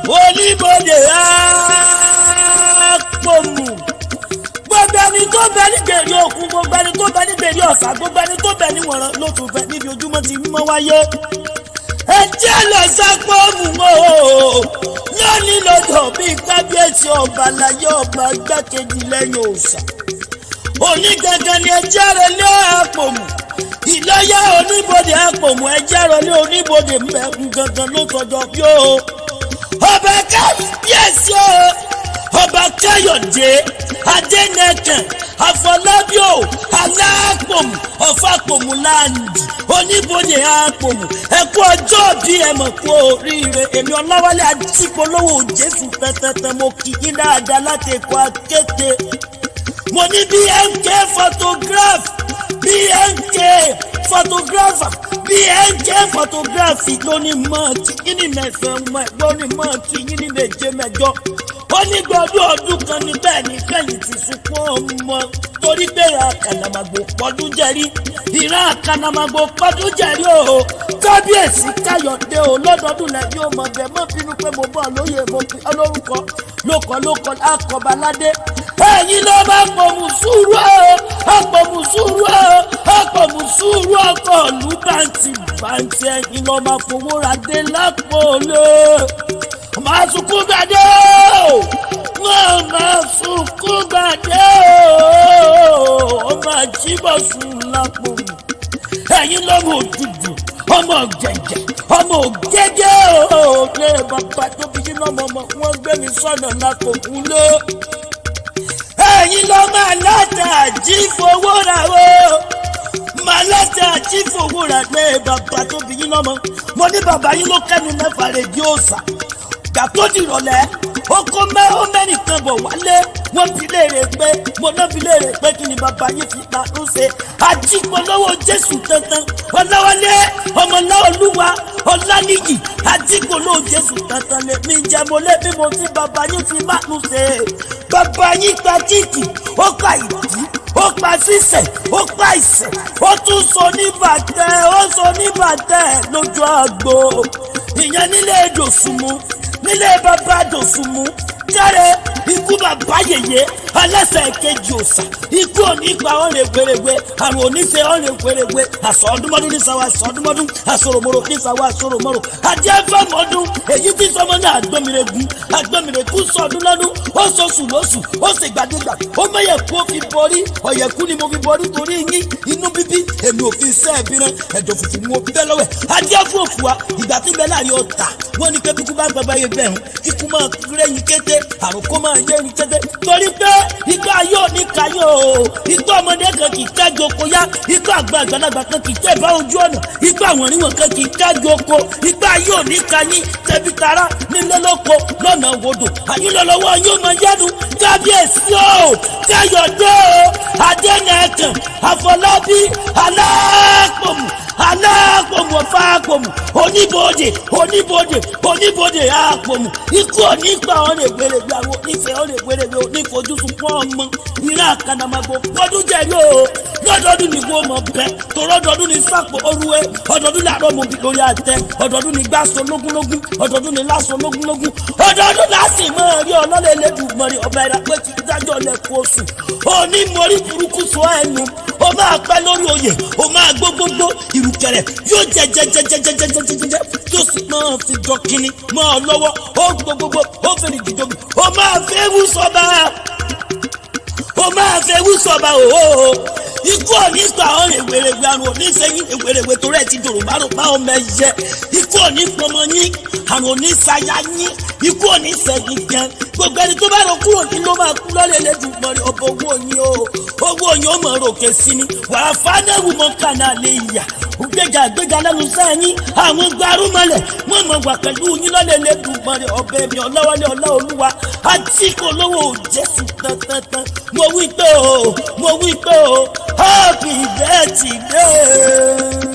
oníbodè àpòmù gbogbo ẹni tó bẹ ní gbèrè òkun gbogbo ẹni tó bẹ ní gbèrè ọ̀sà gbogbo ẹni tó bẹ ní wọ̀ràn ló tún fẹ́ níbi ojúmọ́ ti mímọ́ wáyé ẹ jẹ́ lọ sápọ́ọ̀mù mọ́ lónìí lọ́dọ̀ bíi kábíyèsí ọba láyé ọba gbákejì lẹ́yìn òòṣà òní gangan ni ẹ jẹ́ rẹ lé àpòmù ìlọ́yà oníbodè àpòmù ẹ jẹ́ rẹ lé oníbodè mẹ́kun gangan ló tọjọ́ bí ó ọba kábíyèsí ọba káyọ̀dé adẹ́nẹ̀kàn àfọlábíò aláàpòmù ọ̀fàpòmù láàndì oníbodè àpòmù ẹ̀kú ọjọ́ bí ẹ mọ̀ kú oríire èmi ọláwálé ajípolówó jésù pẹ́tẹ́tẹ́ mo kì í dáadáa láti ẹ̀kọ́ akéde mo ní BNK photograph BNK photographer BNK photography lóní mọ́ọ̀tì yín ní mẹ́sàn-án lóní mọ́ọ̀tì yín ní méje mẹ́jọ ó ní gbọdún ọdún kan ní bẹ́ẹ̀ ní kẹ́yìn ti sunkún ọmọ torí pé àkànàmàgbò pọ́dún jẹ́rí ìran àkànàmàgbò pọ́dún jẹ́rí o kábíyèsí káyọ̀dé o lọ́dọọdún lẹ́yìn ó mọ̀ bẹ́ẹ̀ mọ́ bínú pé mo bọ́ lóye mo fi olórúkọ lókọ akọbaládé ẹ̀yin ló máa pòmù sùúrù àpòmù sùúrù àpòmù sùúrù ọkọ̀ ìlú bàǹtì ẹ̀yin ló máa fowó ra dé lápò lé máa sunkún gbàdé o máa sunkún gbàdé o máa jíbọ̀ sùn lápò mi ẹ̀yin lọ́mọ òdùdù ọmọ jẹ̀jẹ̀ ọmọ ògégé o lé bàbá tó fi yín lọ́mọ ọmọ wọn gbé mi sọ́nà lápò kúlé ẹ̀yin lọ́ máa láta jífowó ra o máa láta jífowó ra lé bàbá tó fi yín lọ́mọ mo ní bàbá yín ló kẹ́nu mẹ́fà rẹ̀ di òòsà gbà tó dìrọ̀lẹ́ ó kó mẹ́nìkan bọ̀ wálé wọ́n fi léèrè pé mo náà fi léèrè pé kí ni bàbá yín fi ta ló ṣe ajípolówó jésù tantan ọláwálé ọmọlá olúwa ọlánìyí ajípolówó jésù tantan lè mi jẹ́ mo lé bí mo ti bàbá yín fi má ló ṣe bàbá yín pa títì ó pa ìdí ó pa sísẹ̀ ó pa ìsẹ̀ ó tún sọ ní bàtẹ́ lójú àgbo ìyẹn nílé dòsùnmù nílé bàbá dòsùnmù jáde ikú bàbá yèyé alẹ́sẹ̀ kejì òòsà ikú òní pa ọ̀rẹ́ gbèrègbè àrùn oníṣẹ́ ọ̀rẹ́ gbèrègbè àsọ̀ọ́dúnmọ́dún ní sáwà àsọ̀ọ́dúnmọ́dún àsọ̀rọ̀mọ́rọ̀ ní sáwà àsọ̀rọ̀mọ́rọ̀ adéfẹ́mọ́dún èyí tí sọmọ náà agbẹ́mìrègún sọdún lọ́dún ó sọ̀sù lóṣù ó sì gbàdégbà ó mẹ́yẹ̀kú ó fi borí ọ̀yẹ̀kú ni mo fi borí torí yín inú bíbí èmi ò fi sẹ́ẹ̀bí rán ẹ̀dọ̀ fùfù mo bẹ́ lọ́wẹ̀ adéfún òfùwà ìgbà tí bẹ́ẹ̀ láàrin ọ̀tà wọ́n ní pé kíkú bá gbàgbá yẹ bẹ́ẹ̀ hàn kíkú máa rẹ́yìn kété àrùn kó máa yé ẹyin kété torí pé igbá yóò ní kayó igbá ọmọdé kan kì í kájọ oko yá igbá àgbàlagbà kan kì í tẹ̀ bá ojú ọ̀nà igbá àwọn oníwọ̀n kan kì í kájọ oko igbá yóò ní kayín tẹ̀bí tara nílé lóko lọ́nà wodò àyúnlọ́lọ́wọ́ yóò máa yánu kábíyèsí o káyọ̀dé o adẹ́nẹ̀kàn àfọlábí aláàpòmù ọ̀fàpòmù oníbodè àpòmù ikú òní pa ọ̀rẹ́ gbèrègbè àwọn onífẹ́ ọ̀rẹ́ gbèrègbè onífojúsùn fún ọmọ ìran àkànàmàgbò pọ́dún jẹ̀rí o lọ́dọọdún ni wọ́n mọ̀ bẹ́ torí ọdọọdún ni sápò orúwé ọdọọdún ni àrọ́ mọ̀bí lórí àtẹ ọdọọdún ni gbàsọ lógúnlógún ọdọọdún ni lásọ lógúnlógún ọdọọdún láti mọ rí ọlọ́lẹ̀ lẹ́dùnmọ́rí ọba ẹ̀rá pé kí dájọ́ lẹ́kọ̀ọ́ oṣù òní mọ̀rí burúkú sọ ẹnu ó máa pẹ́ lórí oyè ó máa gbogbogbò ìrùkẹ̀rẹ̀ yóò jẹjẹjẹjẹjẹjẹjẹjẹ tó sì máa fi dọ̀kìnní mọ́ ọ lọ́wọ́ ó gbogbogbò ó fẹ́rẹ̀ jìdọ́gbì ó máa fẹ́ wú sọ́ba òhòhò ikú òní pa ọ̀rẹ́ ìwèrèwé àrùn oníṣẹ́yìn ìwèrèwé torí ẹ̀ ti dòrò márùn pa ọmọ ẹ̀yẹ ikú òní pọmọ yín àrùn oníṣàyà yín ikú òní sẹ́yìn gan gbogbo ẹni tó bá rọ kúrò ní ló máa kú lọ́rẹ́ lẹ́dùnmọ́rí ọ̀pọ̀ owó yín ó mọ̀ ròkè sí ni wàá fánẹ́wù mọ́ kànáà lè yà gbéga lẹ́nu sẹ́yìn àwọn gbarumọlẹ̀ wọ́n mọ̀ wà pẹ̀lú yín lọ́lẹ̀ lẹ́dùnmọ́rí ọbẹ̀ mi ọlọ́wọ́lé ọlọ́olúwa ajíkòlówó jésù tán mo wí pé o happy birthday.